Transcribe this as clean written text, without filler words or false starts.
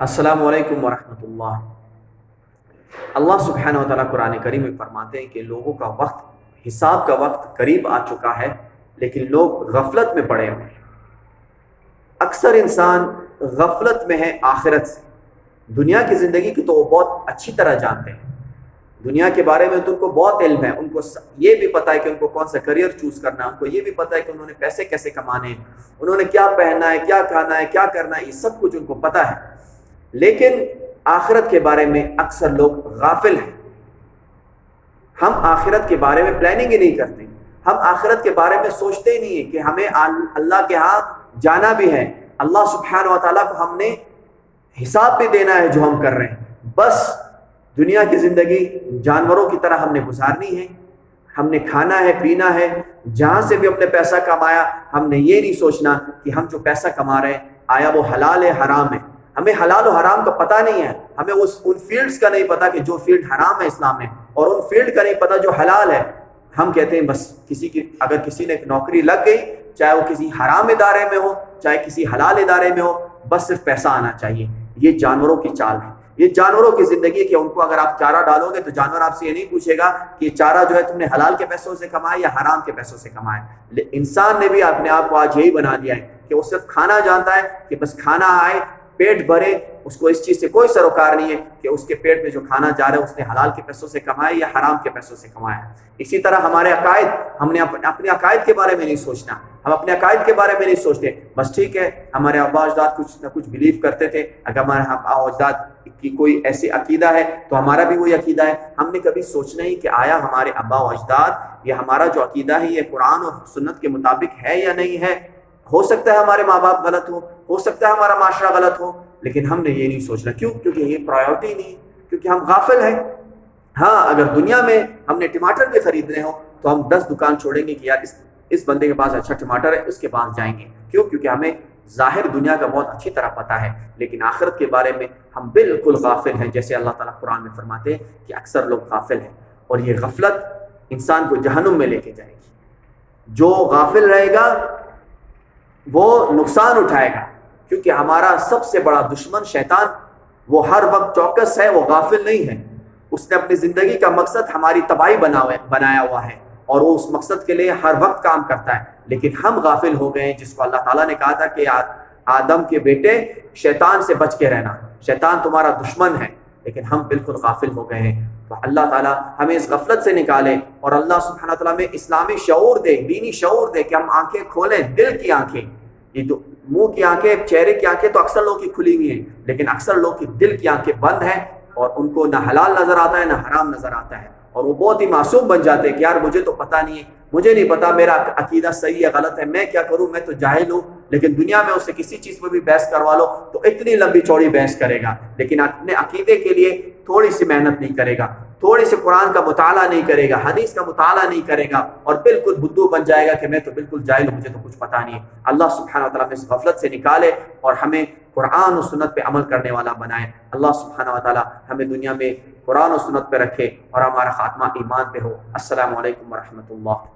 السلام علیکم ورحمۃ اللہ۔ اللہ سبحانہ و تعالیٰ قرآن کریم میں فرماتے ہیں کہ لوگوں کا وقت، حساب کا وقت قریب آ چکا ہے، لیکن لوگ غفلت میں پڑے ہوئے ہیں۔ اکثر انسان غفلت میں ہے آخرت سے۔ دنیا کی زندگی کی تو وہ بہت اچھی طرح جانتے ہیں، دنیا کے بارے میں تو ان کو بہت علم ہے، ان کو یہ بھی پتہ ہے کہ ان کو کون سا کریئر چوز کرنا ہے، ان کو یہ بھی پتہ ہے کہ انہوں نے پیسے کیسے کمانے ہیں، انہوں نے کیا پہننا ہے، کیا کھانا ہے، کیا کرنا ہے، یہ سب کچھ ان کو پتہ ہے۔ لیکن آخرت کے بارے میں اکثر لوگ غافل ہیں۔ ہم آخرت کے بارے میں پلاننگ ہی نہیں کرتے، ہم آخرت کے بارے میں سوچتے ہی نہیں ہیں کہ ہمیں اللہ کے ہاں جانا بھی ہے، اللہ سبحانہ و تعالیٰ کو ہم نے حساب بھی دینا ہے جو ہم کر رہے ہیں۔ بس دنیا کی زندگی جانوروں کی طرح ہم نے گزارنی ہے، ہم نے کھانا ہے، پینا ہے، جہاں سے بھی ہم نے پیسہ کمایا ہم نے یہ نہیں سوچنا کہ ہم جو پیسہ کما رہے ہیں آیا وہ حلال ہے حرام ہے۔ ہمیں حلال و حرام کا پتہ نہیں ہے، ہمیں ان فیلڈز کا نہیں پتہ کہ جو فیلڈ حرام ہے اسلام میں، اور ان فیلڈ کا نہیں پتہ جو حلال ہے۔ ہم کہتے ہیں بس اگر کسی نے نوکری لگ گئی، چاہے وہ کسی حرام ادارے میں ہو چاہے کسی حلال ادارے میں ہو، بس صرف پیسہ آنا چاہیے۔ یہ جانوروں کی چال ہے، یہ جانوروں کی زندگی ہے کہ ان کو اگر آپ چارہ ڈالو گے تو جانور آپ سے یہ نہیں پوچھے گا کہ یہ چارہ جو ہے تم نے حلال کے پیسوں سے کمایا یا حرام کے پیسوں سے کمایا۔ انسان نے بھی اپنے آپ کو آج یہی بنا دیا ہے کہ وہ صرف کھانا جانتا ہے، کہ بس کھانا آئے، پیٹ بھرے، اس کو اس چیز سے کوئی سروکار نہیں ہے کہ اس کے پیٹ میں جو کھانا جا رہا ہے اس نے حلال کے پیسوں سے کمایا یا حرام کے پیسوں سے کمایا۔ اسی طرح ہمارے عقائد، ہم نے اپنے عقائد کے بارے میں نہیں سوچنا، ہم اپنے عقائد کے بارے میں نہیں سوچتے۔ بس ٹھیک ہے، ہمارے آبا اجداد کچھ نہ کچھ بلیو کرتے تھے، اگر ہمارے آبا اجداد کی کوئی ایسی عقیدہ ہے تو ہمارا بھی وہی عقیدہ ہے۔ ہم نے کبھی سوچنا ہی کہ آیا ہمارے آبا و اجداد، یہ ہمارا جو عقیدہ ہے یہ قرآن اور سنت کے مطابق ہے یا نہیں ہے۔ ہو سکتا ہے ہمارے ماں باپ غلط ہو سکتا ہے ہمارا معاشرہ غلط ہو، لیکن ہم نے یہ نہیں سوچنا۔ کیوں؟ کیونکہ یہ پرائیورٹی نہیں، کیونکہ ہم غافل ہیں۔ ہاں، اگر دنیا میں ہم نے ٹماٹر بھی خریدنے ہو تو ہم 10 دکان چھوڑیں گے کہ یار اس بندے کے پاس اچھا ٹماٹر ہے، اس کے پاس جائیں گے۔ کیوں؟ کیونکہ ہمیں ظاہر دنیا کا بہت اچھی طرح پتہ ہے، لیکن آخرت کے بارے میں ہم بالکل غافل ہیں، جیسے اللہ تعالیٰ قرآن میں فرماتے ہیں کہ اکثر لوگ غافل ہیں، اور یہ غفلت انسان کو جہنم میں لے کے جائے گی۔ جو غافل رہے گا وہ نقصان اٹھائے گا، کیونکہ ہمارا سب سے بڑا دشمن شیطان وہ ہر وقت چوکس ہے، وہ غافل نہیں ہے۔ اس نے اپنی زندگی کا مقصد ہماری تباہی بنایا ہوا ہے، اور وہ اس مقصد کے لیے ہر وقت کام کرتا ہے، لیکن ہم غافل ہو گئے ہیں، جس کو اللہ تعالیٰ نے کہا تھا کہ آدم کے بیٹے شیطان سے بچ کے رہنا، شیطان تمہارا دشمن ہے، لیکن ہم بالکل غافل ہو گئے ہیں۔ تو اللہ تعالیٰ ہمیں اس غفلت سے نکالے، اور اللہ سبحانہ تعالیٰ میں اسلامی شعور دے، دینی شعور دے، کہ ہم آنکھیں کھولیں، دل کی آنکھیں۔ یہ تو منہ کی آنکھیں، چہرے کی آنکھیں تو اکثر لوگوں کی کھلی ہوئی ہیں، لیکن اکثر لوگ کی دل کی آنکھیں بند ہیں، اور ان کو نہ حلال نظر آتا ہے نہ حرام نظر آتا ہے، اور وہ بہت ہی معصوم بن جاتے ہیں کہ یار مجھے تو پتہ نہیں ہے، مجھے نہیں پتا میرا عقیدہ صحیح ہے غلط ہے، میں کیا کروں، میں تو جاہل ہوں۔ لیکن دنیا میں اس سے کسی چیز پر بھی بحث کروا لو تو اتنی لمبی چوڑی بحث کرے گا، لیکن اپنے عقیدے کے لیے تھوڑی سی محنت نہیں کرے گا، تھوڑی سی قرآن کا مطالعہ نہیں کرے گا، حدیث کا مطالعہ نہیں کرے گا، اور بالکل بدھو بن جائے گا کہ میں تو بالکل جاہل ہوں، مجھے تو کچھ پتہ نہیں ہے۔ اللہ سبحانہ وتعالیٰ اس غفلت سے نکالے اور ہمیں قرآن و سنت پہ عمل کرنے والا بنائے۔ اللہ سبحانہ وتعالیٰ ہمیں دنیا میں قرآن و سنت پہ رکھے اور ہمارا خاتمہ ایمان پہ ہو۔ السلام علیکم ورحمۃ اللہ۔